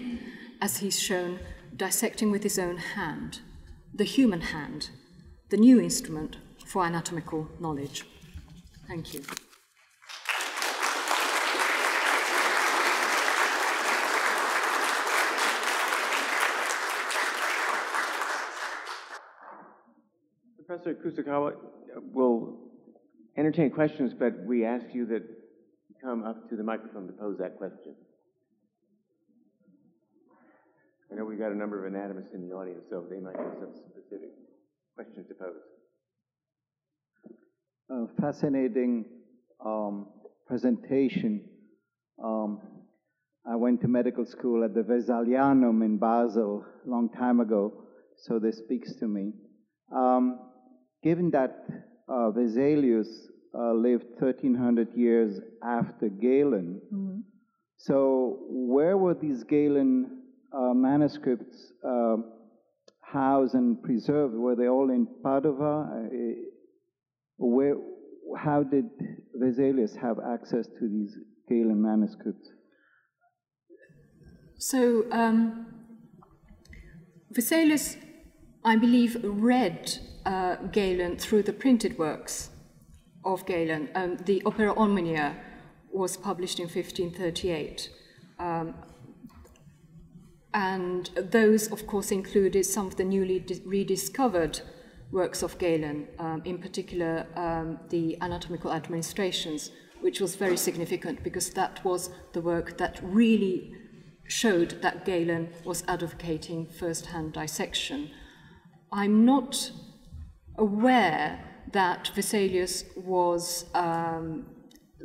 Speaker 2: as he's shown dissecting with his own hand, the human hand, the new instrument for anatomical knowledge. Thank you.
Speaker 1: Professor Kusukawa will entertain questions, but we ask you that you come up to the microphone to pose that question. I know we've got a number of anatomists in the audience, so they might have some specific questions to pose.
Speaker 3: Fascinating presentation. I went to medical school at the Vesalianum in Basel a long time ago, so this speaks to me. Given that Vesalius lived 1300 years after Galen, so where were these Galen manuscripts housed and preserved? Were they all in Padova? How did Vesalius have access to these Galen manuscripts?
Speaker 2: So Vesalius, I believe, read Galen through the printed works of Galen. The Opera Omnia was published in 1538. And those, of course, included some of the newly rediscovered works of Galen, in particular the Anatomical Administrations, which was very significant because that was the work that really showed that Galen was advocating first-hand dissection. I'm not aware that Vesalius was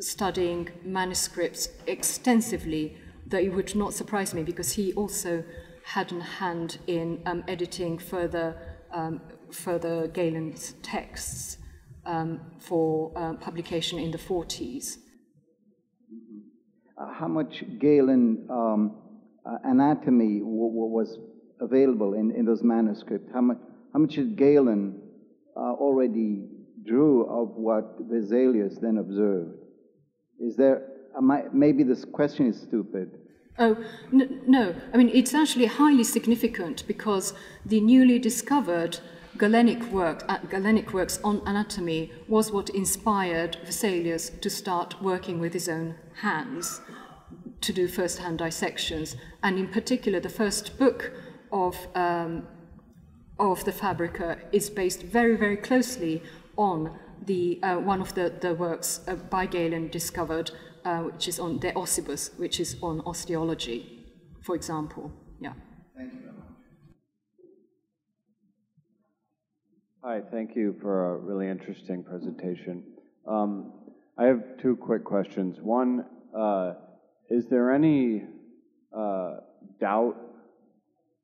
Speaker 2: studying manuscripts extensively, though it would not surprise me because he also had a hand in editing further Galen's texts for publication in the 40s.
Speaker 3: How much Galen anatomy was available in those manuscripts? How much did Galen already drew of what Vesalius then observed? Is there, maybe this question is stupid.
Speaker 2: Oh, no. I mean, it's actually highly significant because the newly discovered Galenic works on anatomy was what inspired Vesalius to start working with his own hands to do first-hand dissections. And in particular, the first book of the Fabrica is based very, very closely on the one of the works by Galen discovered, which is on De Ossibus, which is on osteology, for example. Yeah.
Speaker 3: Thank you very much.
Speaker 4: Hi, thank you for a really interesting presentation. I have two quick questions. One, is there any doubt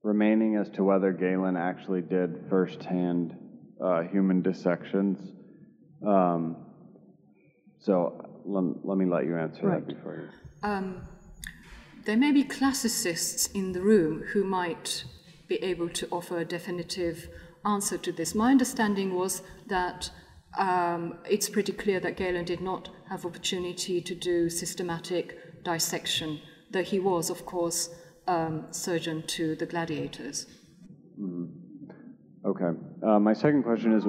Speaker 4: remaining as to whether Galen actually did first-hand human dissections? So let me let you answer that before you.
Speaker 2: There may be classicists in the room who might be able to offer a definitive answer to this. My understanding was that it's pretty clear that Galen did not have opportunity to do systematic dissection, though he was, of course, surgeon to the gladiators.
Speaker 4: Okay. My second question is,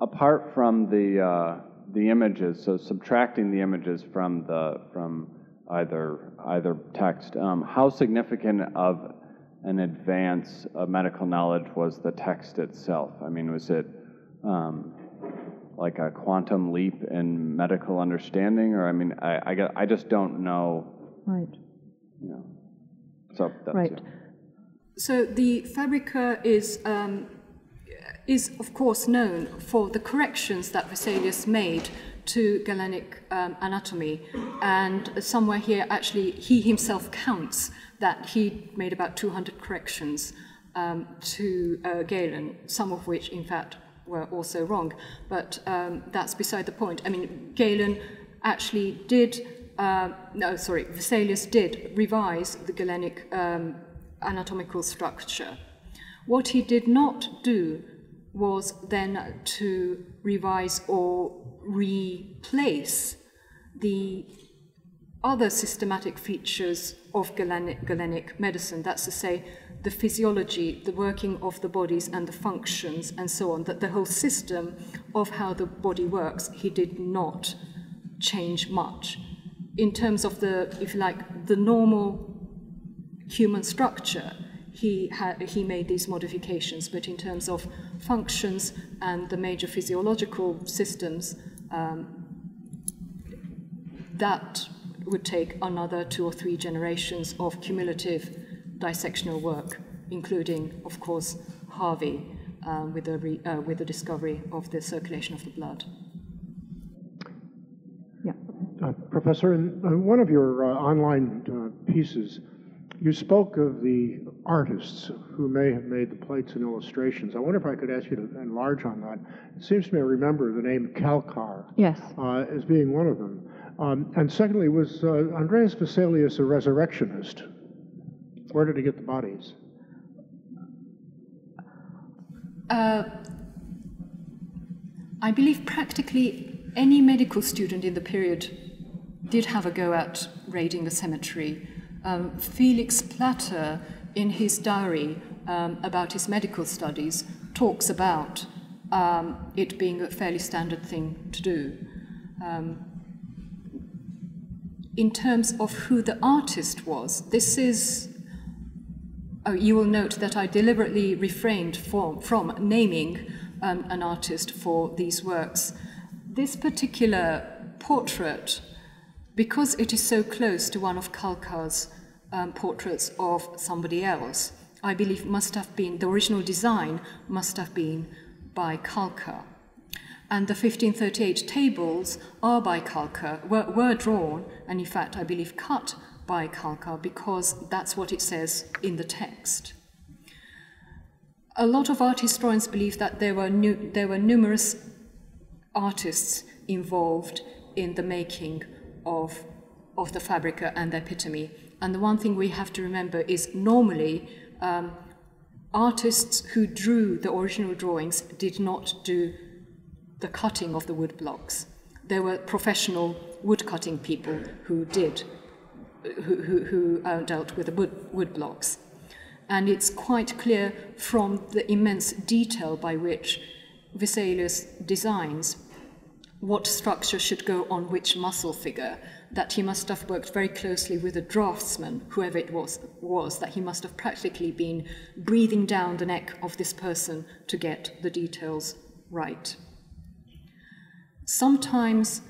Speaker 4: apart from the images, so subtracting the images from either text, how significant of an advance of medical knowledge was the text itself? I mean, was it like a quantum leap in medical understanding, or I mean, I just don't know.
Speaker 2: Right.
Speaker 4: You know. So that's
Speaker 2: right.
Speaker 4: It.
Speaker 2: So the Fabrica is of course known for the corrections that Vesalius made to Galenic anatomy, and somewhere here actually he himself counts that he made about 200 corrections to Galen, some of which in fact were also wrong, but that's beside the point. I mean, Galen actually did, Vesalius did revise the Galenic anatomical structure. What he did not do was then to revise or replace the other systematic features of Galenic medicine, that's to say, the physiology, the working of the bodies and the functions and so on, that the whole system of how the body works, he did not change much. In terms of the, if you like, the normal human structure, he made these modifications, but in terms of functions and the major physiological systems, that would take another 2 or 3 generations of cumulative dissectional work, including, of course, Harvey with the discovery of the circulation of the blood.
Speaker 5: Yeah. Professor, in one of your online pieces, you spoke of the artists who may have made the plates and illustrations. I wonder if I could ask you to enlarge on that. It seems to me I remember the name Kalkar as being one of them. And secondly, was Andreas Vesalius a resurrectionist? Where did he get the bodies?
Speaker 2: I believe practically any medical student in the period did have a go at raiding the cemetery. Felix Platter, in his diary about his medical studies, talks about it being a fairly standard thing to do. In terms of who the artist was, this is... you will note that I deliberately refrained from naming an artist for these works. This particular portrait, because it is so close to one of Kalkar's portraits of somebody else, I believe must have been, the original design must have been by Kalkar. And the 1538 tables are by Kalkar, were drawn, and in fact I believe cut by Kalkar, because that's what it says in the text. A lot of art historians believe that there were numerous artists involved in the making of the Fabrica and the Epitome. And the one thing we have to remember is normally artists who drew the original drawings did not do the cutting of the wood blocks. There were professional woodcutting people who did, who dealt with the wood blocks. And it's quite clear from the immense detail by which Vesalius designs what structure should go on which muscle figure, that he must have worked very closely with a draftsman, whoever it was, that he must have practically been breathing down the neck of this person to get the details right. Sometimes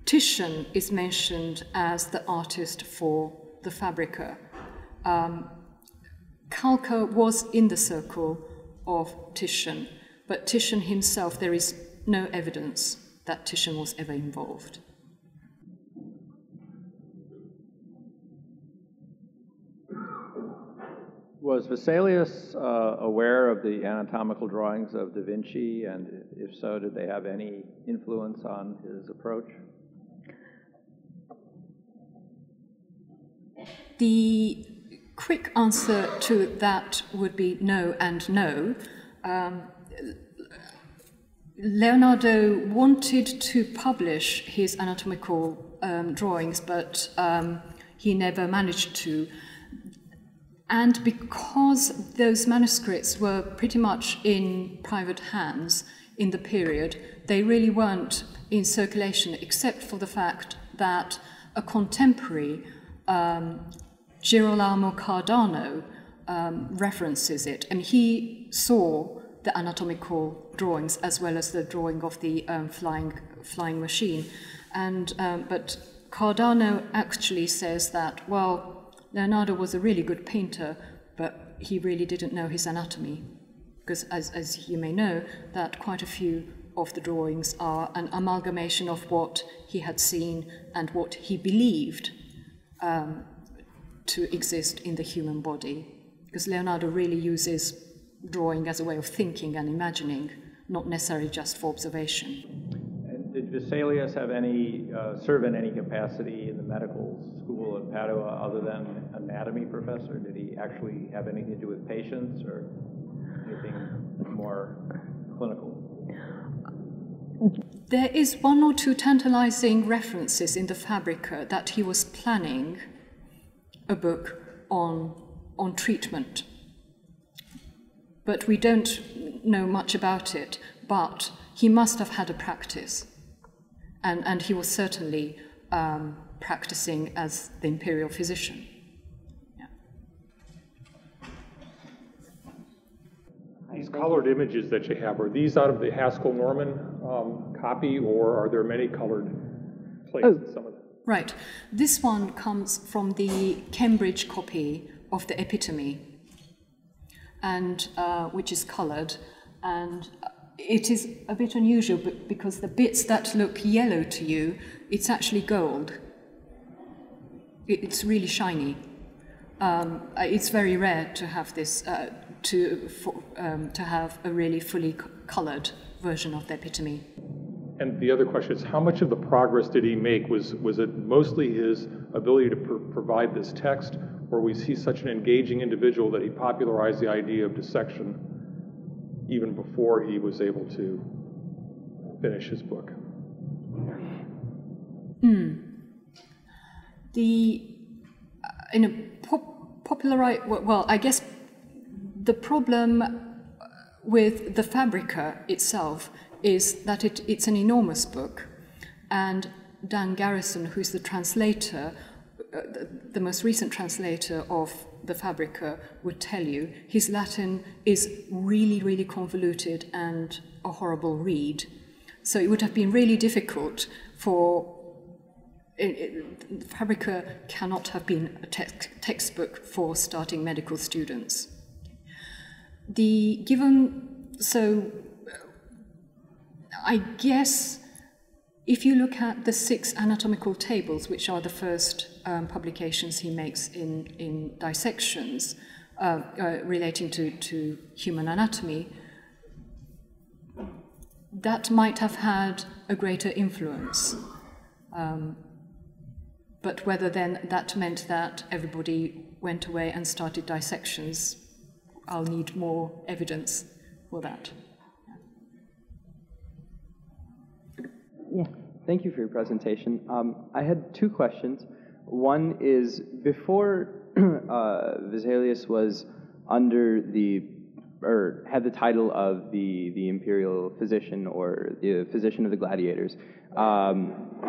Speaker 2: Titian is mentioned as the artist for the Fabrica. Kalkar was in the circle of Titian, but Titian himself, there is no evidence that Titian was ever involved.
Speaker 6: Was Vesalius aware of the anatomical drawings of Da Vinci, and if so, did they have any influence on his approach?
Speaker 2: The quick answer to that would be no and no. Leonardo wanted to publish his anatomical drawings, but he never managed to. And because those manuscripts were pretty much in private hands in the period, they really weren't in circulation, except for the fact that a contemporary, Girolamo Cardano, references it, and he saw the anatomical drawings as well as the drawing of the flying machine. But Cardano actually says that, well, Leonardo was a really good painter, but he really didn't know his anatomy, because as you may know, that quite a few of the drawings are an amalgamation of what he had seen and what he believed to exist in the human body, because Leonardo really uses drawing as a way of thinking and imagining, not necessarily just for observation.
Speaker 6: And did Vesalius have any serve in any capacity in the medical school in Padua other than anatomy professor? Did he actually have anything to do with patients or anything more clinical?
Speaker 2: There is one or two tantalizing references in the Fabrica that he was planning a book on treatment. But we don't know much about it, but he must have had a practice. And he was certainly practicing as the imperial physician. Yeah.
Speaker 7: These colored images that you have, are these out of the Haskell-Norman copy, or are there many colored plates in some of them?
Speaker 2: Right. This one comes from the Cambridge copy of the Epitome, and which is colored, and it is a bit unusual because the bits that look yellow to you, it's actually gold. It's really shiny. It's very rare to have this, to have a really fully colored version of the Epitome.
Speaker 7: And the other question is, how much of the progress did he make? Was it mostly his ability to provide this text, or was he such an engaging individual that he popularized the idea of dissection even before he was able to finish his book?
Speaker 2: In a well, I guess the problem with the Fabrica itself is that it's an enormous book, and Dan Garrison, who's the translator, the most recent translator of the Fabrica, would tell you his Latin is really, really convoluted and a horrible read. So it would have been really difficult for Fabrica cannot have been a textbook for starting medical students. I guess if you look at the 6 anatomical tables, which are the first publications he makes in dissections relating to human anatomy, that might have had a greater influence. But whether then that meant that everybody went away and started dissections, I'll need more evidence for that.
Speaker 8: Yeah, thank you for your presentation. I had 2 questions. One is, before Vesalius was under had the title of the imperial physician or the physician of the gladiators,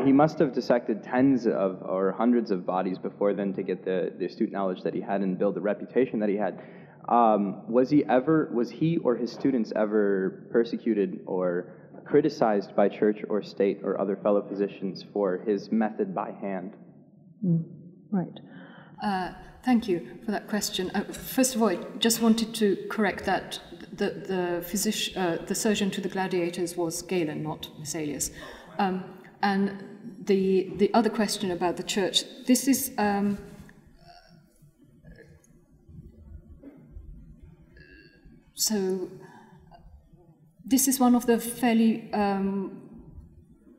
Speaker 8: he must have dissected tens of or hundreds of bodies before then to get the astute knowledge that he had and build the reputation that he had. Was he or his students ever persecuted or criticized by church or state or other fellow physicians for his method by hand?
Speaker 2: Right. Thank you for that question. First of all, I just wanted to correct that the surgeon to the gladiators was Galen, not Vesalius. And the other question about the church, this is So this is one of the fairly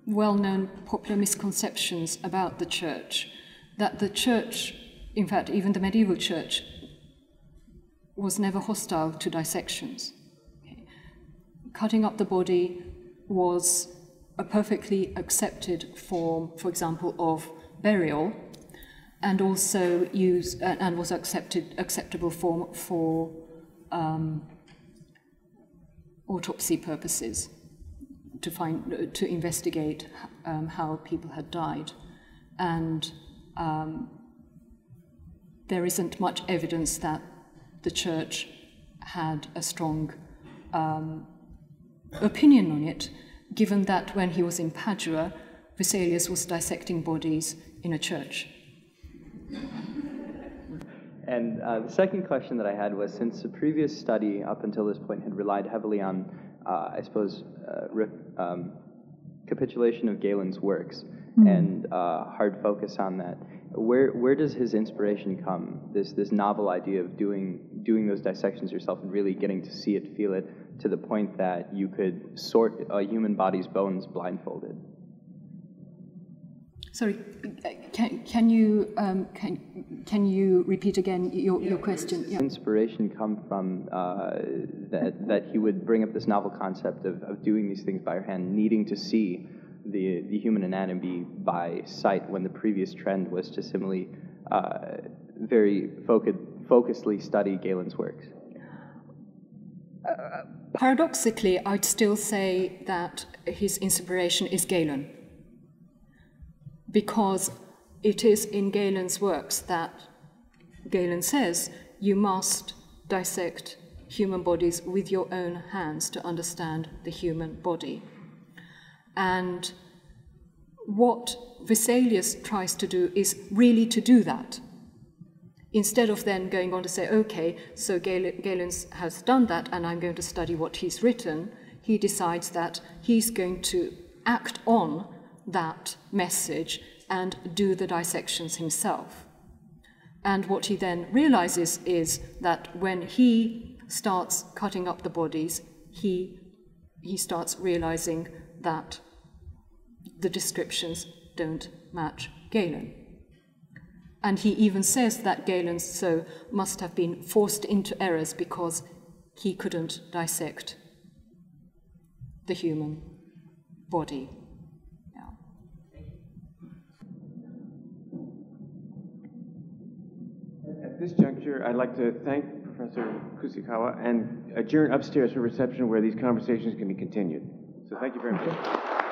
Speaker 2: well-known popular misconceptions about the church, that the church, in fact, even the medieval church, was never hostile to dissections. Okay. Cutting up the body was a perfectly accepted form, for example, of burial, and also was acceptable form for autopsy purposes, to investigate how people had died. And there isn't much evidence that the church had a strong opinion on it, given that when he was in Padua, Vesalius was dissecting bodies in a church.
Speaker 8: And the second question that I had was, since the previous study up until this point had relied heavily on, I suppose, capitulation of Galen's works and hard focus on that, where does his inspiration come? This novel idea of doing those dissections yourself and really getting to see it, feel it, to the point that you could sort a human body's bones blindfolded.
Speaker 2: Sorry, can you repeat again your question?
Speaker 8: Where does inspiration come from that he would bring up this novel concept of doing these things by your hand, needing to see the human anatomy by sight, when the previous trend was to simply very focusedly study Galen's works?
Speaker 2: Paradoxically, I'd still say that his inspiration is Galen, because it is in Galen's works that Galen says you must dissect human bodies with your own hands to understand the human body. And what Vesalius tries to do is really to do that. Instead of then going on to say, okay, so Galen has done that and I'm going to study what he's written, he decides that he's going to act on that message and do the dissections himself. And what he then realizes is that when he starts cutting up the bodies, he starts realizing that the descriptions don't match Galen. And he even says that Galen must have been forced into errors because he couldn't dissect the human body.
Speaker 1: At this juncture, I'd like to thank Professor Kusukawa and adjourn upstairs for reception where these conversations can be continued. So thank you very much.